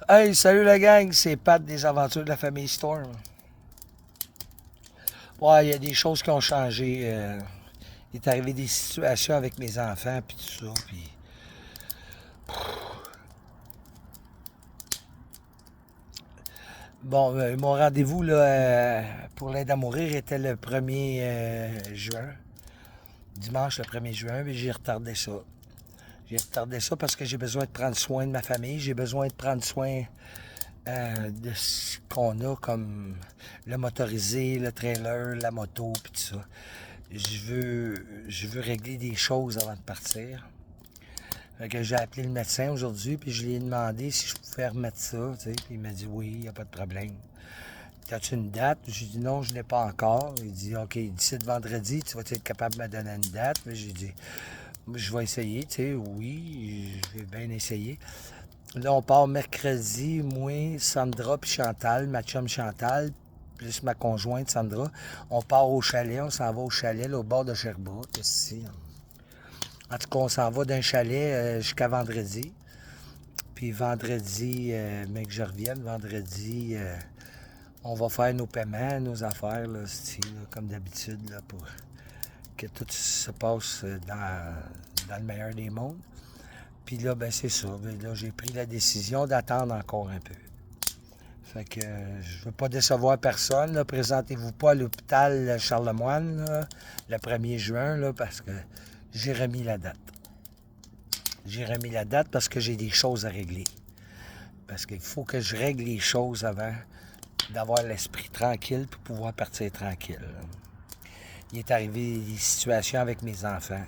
Hey, salut la gang, c'est Pat des Aventures de la famille Storm. Ouais, il y a des choses qui ont changé. Il est arrivé des situations avec mes enfants, puis tout ça, puis... Bon, mon rendez-vous là, pour l'aide à mourir était le 1er juin. Dimanche, le 1er juin, mais j'ai retardé ça. J'ai retardé ça parce que j'ai besoin de prendre soin de ma famille. J'ai besoin de prendre soin de ce qu'on a comme le motorisé, le trailer, la moto, puis tout ça. Je veux régler des choses avant de partir. Fait que j'ai appelé le médecin aujourd'hui, puis je lui ai demandé si je pouvais remettre ça, tu sais, puis il m'a dit oui, il n'y a pas de problème. As-tu une date? J'ai dit non, je ne l'ai pas encore. Il dit OK, d'ici le vendredi, tu vas être capable de me donner une date? Puis j'ai dit je vais essayer, tu sais, oui, je vais bien essayer. Là, on part mercredi, moi, Sandra puis Chantal, ma chum Chantal, plus ma conjointe Sandra. On part au chalet, on s'en va au chalet, là, au bord de Sherbrooke, ici. En tout cas, on s'en va d'un chalet jusqu'à vendredi. Puis vendredi, mais que je revienne, vendredi, on va faire nos paiements, nos affaires, là, là, comme d'habitude, là, pour que tout se passe dans le meilleur des mondes. Puis là, ben c'est ça. Ben, là, j'ai pris la décision d'attendre encore un peu. Fait que je veux pas décevoir personne. Là. Présentez-vous pas à l'hôpital Charlemagne là, le 1er juin là, parce que j'ai remis la date. J'ai remis la date parce que j'ai des choses à régler. Parce qu'il faut que je règle les choses avant d'avoir l'esprit tranquille pour pouvoir partir tranquille. Il est arrivé des situations avec mes enfants.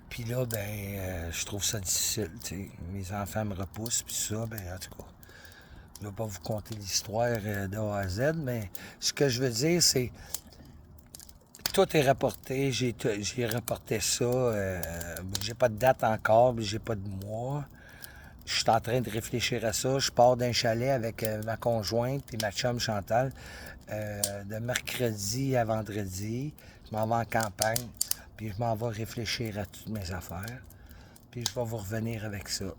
Puis là, ben, je trouve ça difficile. T'sais. Mes enfants me repoussent, puis ça, ben, en tout cas, je ne vais pas vous conter l'histoire de A à Z, mais ce que je veux dire, c'est tout est rapporté. J'ai rapporté ça. J'ai pas de date encore, mais j'ai pas de mois. Je suis en train de réfléchir à ça. Je pars d'un chalet avec ma conjointe et ma chum Chantal de mercredi à vendredi. Je m'en vais en campagne, puis je m'en vais réfléchir à toutes mes affaires. Puis je vais vous revenir avec ça.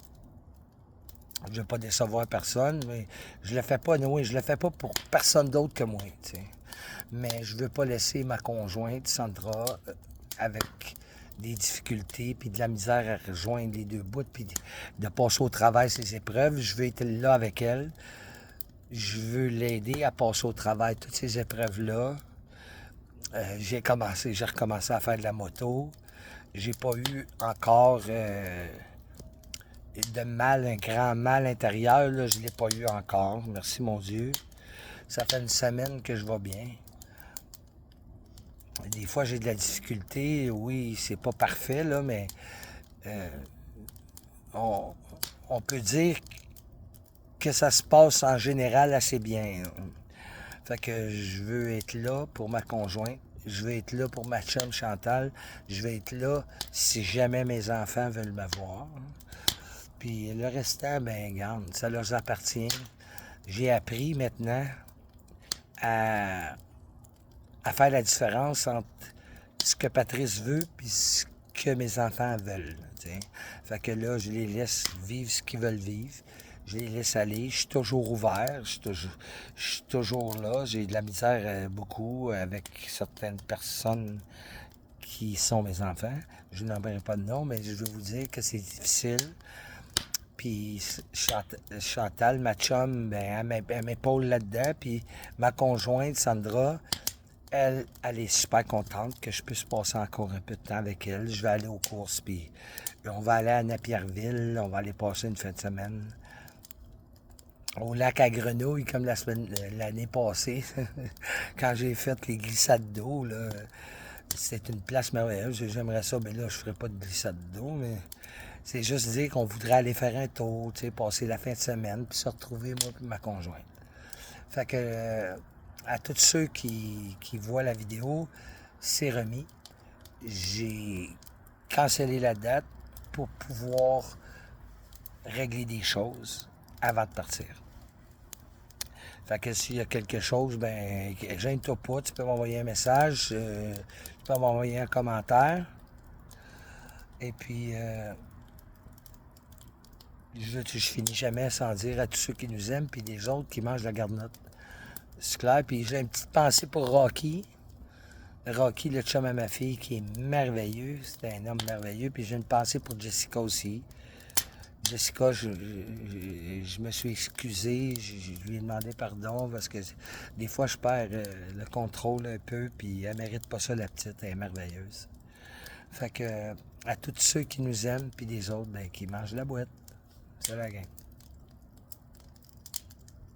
Je ne veux pas décevoir personne, mais je le fais pas, oui, je le fais pas pour personne d'autre que moi. T'sais. Mais je veux pas laisser ma conjointe, Sandra, avec des difficultés, puis de la misère à rejoindre les deux bouts, puis de passer au travail ses épreuves. Je veux être là avec elle. Je veux l'aider à passer au travail toutes ces épreuves-là. J'ai recommencé à faire de la moto. J'ai pas eu encore de mal, un grand mal intérieur, là, je ne l'ai pas eu encore. Merci mon Dieu. Ça fait une semaine que je vais bien. Des fois, j'ai de la difficulté. Oui, c'est pas parfait, là, mais euh, on, on peut dire que ça se passe en général assez bien. Fait que je veux être là pour ma conjointe. Je veux être là pour ma chum Chantal. Je veux être là si jamais mes enfants veulent me voir. Puis le restant, ben, garde, ça leur appartient. J'ai appris maintenant à, à faire la différence entre ce que Patrice veut et ce que mes enfants veulent. T'sais. Fait que là, je les laisse vivre ce qu'ils veulent vivre. Je les laisse aller. Je suis toujours ouvert. Je suis toujours là. J'ai de la misère beaucoup avec certaines personnes qui sont mes enfants. Je n'en pas de nom, mais je veux vous dire que c'est difficile. Puis Chantal, ma chum, ben, elle m'épaule là-dedans. Puis ma conjointe, Sandra, elle est super contente que je puisse passer encore un peu de temps avec elle. Je vais aller aux courses, puis on va aller à Napierville. On va aller passer une fin de semaine au lac à Grenouille, comme l'année passée, quand j'ai fait les glissades d'eau. Là, c'est une place merveilleuse. J'aimerais ça, mais là, je ferais pas de glissade d'eau, mais c'est juste dire qu'on voudrait aller faire un tour, passer la fin de semaine, puis se retrouver, moi et ma conjointe. Fait que, à tous ceux qui voient la vidéo, c'est remis. J'ai cancellé la date pour pouvoir régler des choses avant de partir. Fait que s'il y a quelque chose, ben, gêne-toi pas, tu peux m'envoyer un message, tu peux m'envoyer un commentaire. Et puis, je finis jamais sans dire à tous ceux qui nous aiment, puis les autres qui mangent la garnotte. C'est clair. Puis j'ai une petite pensée pour Rocky. Rocky, le chum à ma fille, qui est merveilleux. C'est un homme merveilleux. Puis j'ai une pensée pour Jessica aussi. Jessica, je me suis excusé, je lui ai demandé pardon parce que des fois je perds le contrôle un peu, puis elle mérite pas ça, la petite, elle est merveilleuse. Fait que à tous ceux qui nous aiment, puis les autres, ben, qui mangent la boîte. C'est la gang.